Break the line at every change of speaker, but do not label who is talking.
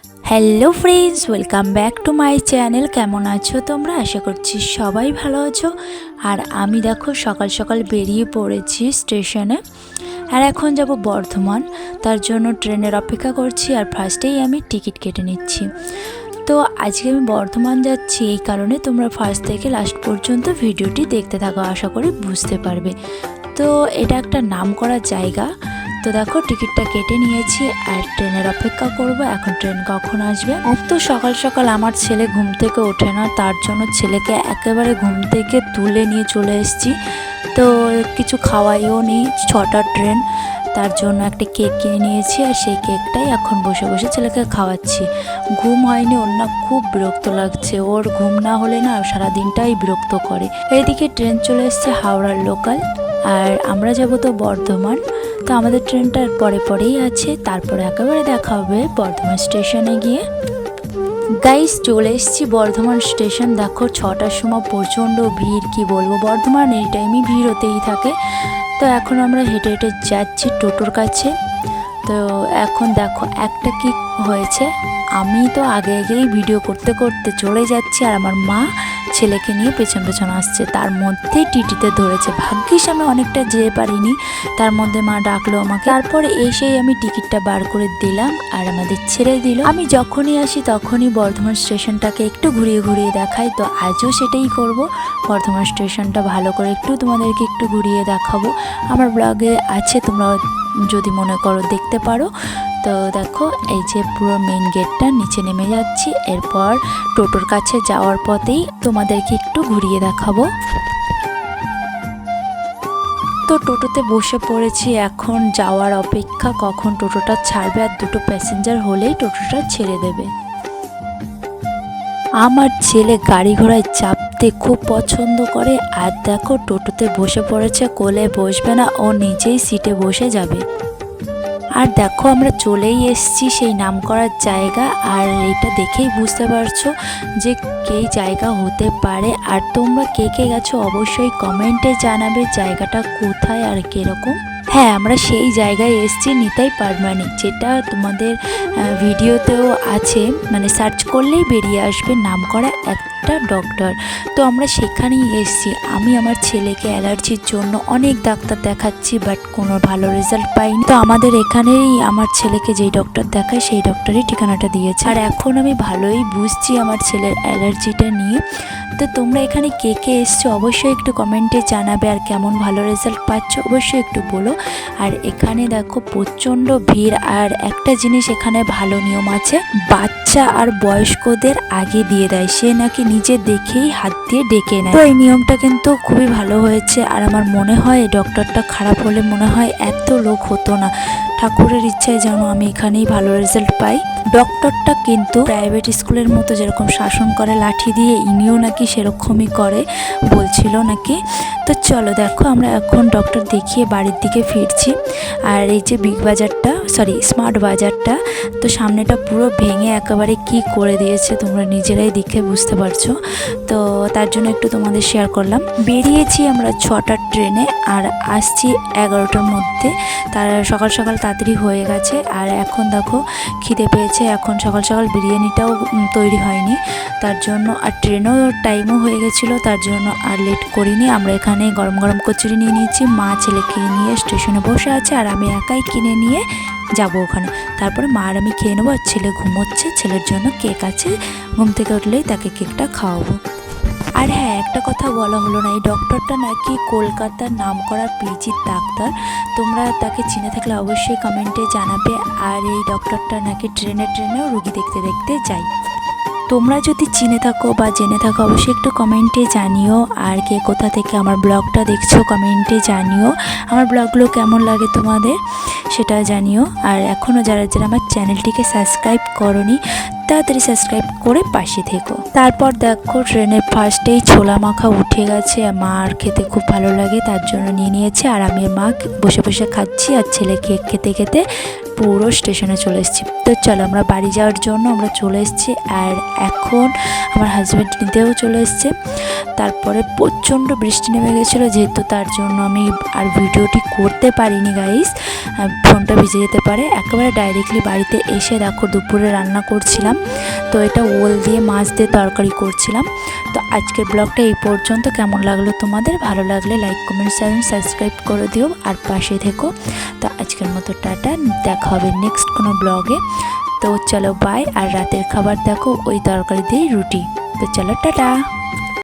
Hello friends, welcome back to my channel. কেমন আছো তোমরা? আশা করছি সবাই ভালো আছো। আর আমি দেখো সকাল সকাল বেরিয়ে পড়েছি স্টেশনে। আর এখন যাব বর্ধমান, তার জন্য ট্রেনের অপেক্ষা করছি। আর ফার্স্টেই আমি টিকিট কেটে নিচ্ছি। তো আজকে আমি বর্ধমান যাচ্ছি, এই কারণে তোমরা ফার্স্ট থেকে লাস্ট পর্যন্ত ভিডিওটি দেখতে থাকো, আশা করি বুঝতে পারবে। তো এটা একটা নামকরা জায়গা। তো দেখো টিকিটটা কেটে নিয়েছি আর ট্রেনের অপেক্ষা করব, এখন ট্রেন কখন আসবে। তো সকাল সকাল আমার ছেলে ঘুম থেকে ওঠে না, তার জন্য ছেলেকে একেবারে ঘুম থেকে তুলে নিয়ে চলে এসেছি। তো কিছু খাওয়াইও নি, 6টার ট্রেন, তার জন্য একটা কেক কিনে নিয়েছি আর সেই কেকটাই এখন বসে বসে ছেলেকে খাওয়াচ্ছি। ঘুম হয়নি, ওর না খুব বিরক্ত লাগছে। ওর ঘুম না হলে না সারাদিনটাই বিরক্ত করে। এইদিকে ট্রেন চলে এসছে হাওড়ার লোকাল, আর আমরা যাব তো বর্ধমান। তো আমাদের ট্রেনটার পরে পরেই আছে, তারপরে একেবারে দেখা হবে বর্ধমান স্টেশনে গিয়ে। গাইস, চলে এসেছি বর্ধমান স্টেশন। দেখো 6টার সময় প্রচণ্ড ভিড়, কি বলবো, বর্ধমান এই টাইমই ভিড় হতেই থাকে। তো এখন আমরা হেঁটে হেঁটে যাচ্ছি টোটোর কাছে। তো এখন দেখো একটা কি হয়েছে, আমি তো আগে আগেই ভিডিও করতে করতে চলে যাচ্ছি আর আমার মা ছেলেকে নিয়ে পেছন পেছন আসছে, তার মধ্যেই টিটিতে ধরেছে। ভাগ্যিস আমি অনেকটা যেতে পারিনি, তার মধ্যে মা ডাকলো আমাকে। তারপর এসেই আমি টিকিটটা বার করে দিলাম আর আমাদের ছেড়ে দিল। আমি যখনই আসি তখনই বর্ধমান স্টেশনটাকে একটু ঘুরিয়ে ঘুরিয়ে দেখাই, তো আজও সেটাই করব। বর্ধমান স্টেশনটা ভালো করে একটু তোমাদেরকে একটু ঘুরিয়ে দেখাবো। আমার ব্লগে আছে, তোমরা যদি মনে করো দেখতে পারো। তো দেখো এই যে পুরো মেন গেটটা, নিচে নেমে যাচ্ছি। এরপর টোটোর কাছে যাওয়ার পথেই তোমাদেরকে একটু ঘুরিয়ে দেখাবো। তো টোটোতে বসে পড়েছি, এখন যাওয়ার অপেক্ষা কখন টোটোটা ছাড়বে। আর দুটো প্যাসেঞ্জার হলেই টোটোটা ছেড়ে দেবে। আমার ছেলে গাড়ি ঘোড়ায় চাপতে খুব পছন্দ করে, আর দেখো টোটোতে বসে পড়েছে, কোলে বসবে না, ও নিজেই সিটে বসে যাবে। আর দেখো আমরা চলেই এসেছি সেই নামকরার জায়গা। আর এটা দেখেই বুঝতে পারছো যে কী জায়গা হতে পারে। আর তোমরা কে কে গেছো অবশ্যই কমেন্টে জানাবে জায়গাটা কোথায় আর কীরকম। হ্যাঁ, আমরা সেই জায়গায় এসেছি, নিতাই পারমানেন্ট, যেটা তোমাদের ভিডিওতেও আছে, মানে সার্চ করলেই বেরিয়ে আসবে, নামকরা একটা ডক্টর। তো আমরা সেখানেই এসেছি। আমি আমার ছেলেকে অ্যালার্জির জন্য অনেক ডাক্তার দেখাচ্ছি, বাট কোনো ভালো রেজাল্ট পাইনি। তো আমাদের এখানেই আমার ছেলেকে যেই ডক্টর দেখায় সেই ডক্টরই ঠিকানাটা দিয়েছে। আর এখন আমি ভালোই বুঝছি আমার ছেলের অ্যালার্জিটা নিয়ে। তো তোমরা এখানে কে কে এসছো অবশ্যই একটু কমেন্টে জানাবে, আর কেমন ভালো রেজাল্ট পাচ্ছ অবশ্যই একটু বলো। আর এখানে দেখো প্রচণ্ড ভিড়। আর একটা জিনিস এখানে ভালো নিয়ম আছে, বাচ্চা আর বয়স্কদের আগে দিয়ে দেয়, সে নাকি নিজে দেখেই হাত দিয়ে ডেকে নেয়। তো এই নিয়মটা কিন্তু খুবই ভালো হয়েছে। আর আমার মনে হয় ডক্টরটা খারাপ হলে মনে হয় এত লোক হতো না। ঠাকুরের ইচ্ছায় যেন আমি এখানেই ভালো রেজাল্ট পাই। ডক্টরটা কিন্তু প্রাইভেট স্কুলের মতো যেরকম শাসন করে লাঠি দিয়ে, ইনিও নাকি সেরকমই করে বলছিল নাকি। তো চলো দেখো আমরা এখন ডক্টর দেখিয়ে বাড়ির দিকে ফিরছি। আর এই যে বিগ বাজারটা, সরি স্মার্ট বাজারটা, তো সামনেটা পুরো ভেঙে একেবারে কি করে দিয়েছে, তোমরা নিজেরাই দেখে বুঝতে পারছো। তো তার জন্য একটু তোমাদের শেয়ার করলাম। বেরিয়েছি আমরা 6টার ট্রেনে আর আসছি 11টার মধ্যে। তার সকাল সকাল তাড়াতাড়ি হয়ে গেছে। আর এখন দেখো খিদে পেয়েছে, এখন সকাল সকাল বিরিয়ানিটাও তৈরি হয়নি, তার জন্য। আর ট্রেনও টাইমও হয়ে গেছিলো, তার জন্য আর লেট করিনি। আমরা এখানে গরম গরম কচুরি নিয়ে নিয়েছি, মা ছেলেকে নিয়ে স্টেশনে বসে আছে, আর আমি একাই কিনে নিয়ে যাব ওখানে। তারপরে মা আর আমি খেয়ে নেবো। আর ছেলে ঘুমোচ্ছে, ছেলের জন্য কেক আছে, ঘুম থেকে উঠলেই তাকে কেকটা খাওয়াবো। আর হ্যাঁ, একটা কথা বলা হলো না, এই ডক্টরটা নাকি কলকাতার নামকরা পিজির ডাক্তার। তোমরা তাকে চিনে থাকলে অবশ্যই কমেন্টে জানাবে। আর এই ডক্টরটা নাকি ট্রেনেও রুগী দেখতে দেখতে যায়। তোমরা যদি চিনে থাকো বা জেনে থাকো অবশ্যই একটু কমেন্টে জানিও। আর কে কোথা থেকে আমার ব্লগটা দেখছো কমেন্টে জানিও। আমার ব্লগগুলো কেমন লাগে তোমাদের সেটা জানিও। আর এখনও যারা যারা আমার চ্যানেলটিকে সাবস্ক্রাইব করোনি, তাড়াতাড়ি সাবস্ক্রাইব করে পাশে থেকো। তারপর দেখো ট্রেনের ফার্স্টেই ছোলা মাখা উঠে গেছে। মার খেতে খুব ভালো লাগে, তার জন্য নিয়ে নিয়েছে। আর আমি মা বসে বসে খাচ্ছি, আর ছেলে কেক খেতে খেতে পুরো স্টেশনে চলে এসেছি। তো চলো আমরা বাড়ি যাওয়ার জন্য আমরা চলে এসেছি। আর এখন আমার হাজব্যান্ড নিতেও চলে এসছে। তারপরে প্রচণ্ড বৃষ্টি নেমে গেছিলো, যেহেতু তার জন্য আমি আর ভিডিওটি করতে পারিনি গাইস, ফোনটা ভিজে যেতে পারে। একেবারে ডাইরেক্টলি বাড়িতে এসে দেখো দুপুরে রান্না করছিলাম। তো এটা ওল দিয়ে মাছ দিয়ে তরকারি করছিলাম। তো আজকের ব্লগটা এই পর্যন্ত। কেমন লাগলো তোমাদের? ভালো লাগলে লাইক কমেন্ট শেয়ার সাবস্ক্রাইব করে দিও আর পাশে থেকো। তো আজকের মতো টাটা, দেখা হবে নেক্সট কোনো ব্লগে। তো চলো বাই। আর রাতের খাবার দেখো ওই তরকারি দিয়ে রুটি। তো চলো টাটা।